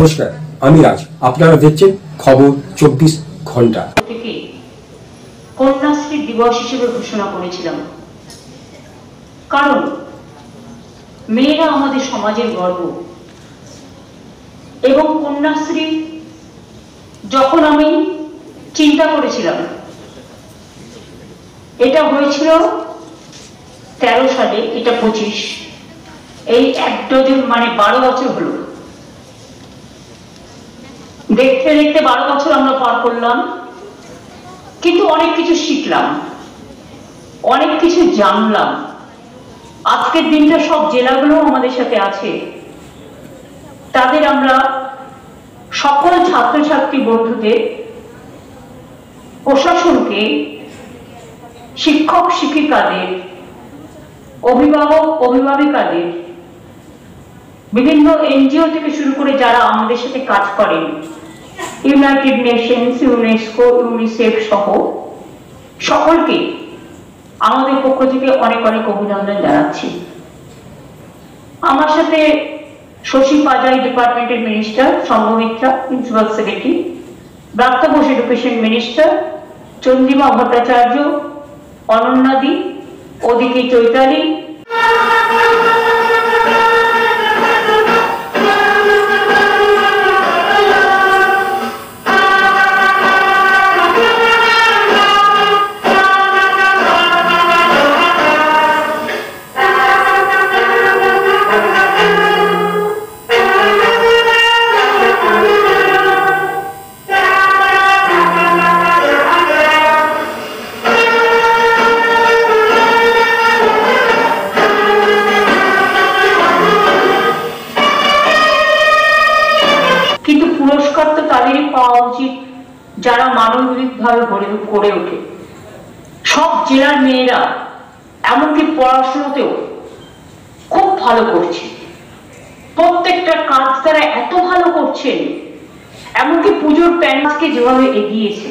নমস্কার, আমি রাজ। আপনারা দেখছেন খবর 24 ঘন্টা। থেকে কন্যাশ্রী দিবস হিসেবে ঘোষণা করেছিলাম, কারণ মেয়েরা আমাদের সমাজের গর্ব। এবং কন্যাশ্রী যখন আমি চিন্তা করেছিলাম, এটা হয়েছিল 13 সালে, এটা 25, এই এক ডজন মানে 12 বছর হলো। দেখতে দেখতে 12 বছর আমরা পার করলাম, কিন্তু অনেক কিছু শিখলাম, অনেক কিছু জানলাম। আজকের দিনটা সব জেলাগুলো আমাদের সাথে আছে, তাদের আমরা সকল ছাত্রছাত্রী বন্ধুদের, প্রশাসনকে, শিক্ষক শিক্ষিকাদের, অভিভাবক অভিভাবিকাদের, বিভিন্ন এনজিও থেকে শুরু করে যারা আমাদের সাথে কাজ করেন, ইউনাইটেড নেশনস, ইউনেস্কো, ইউনিসেফ সহ সকলকে আমাদের পক্ষ থেকে অনেক অনেক অভিনন্দন জানাচ্ছি। আমার সাথে শশী পাজাই ডিপার্টমেন্টের মিনিস্টার, সংঘমিত্রা প্রিন্সিপাল সেক্রেটারি, ব্রাত্য বোস এডুকেশন মিনিস্টার, চন্দ্রিমা ভট্টাচার্য, অনন্যাদি, ওদিকে চৈতালি, পুরস্কার তো তাদেরই পাওয়া উচিত যারা মানবিকভাবে গড়ে ওঠে। সব জেলার মেয়েরা এমনকি পড়াশোনাতেও খুব ভালো করছে, প্রত্যেকটা কাজ তারা এত ভালো করছেন, এমনকি পুজোর প্যান্ডেলকে যেভাবে এগিয়েছে,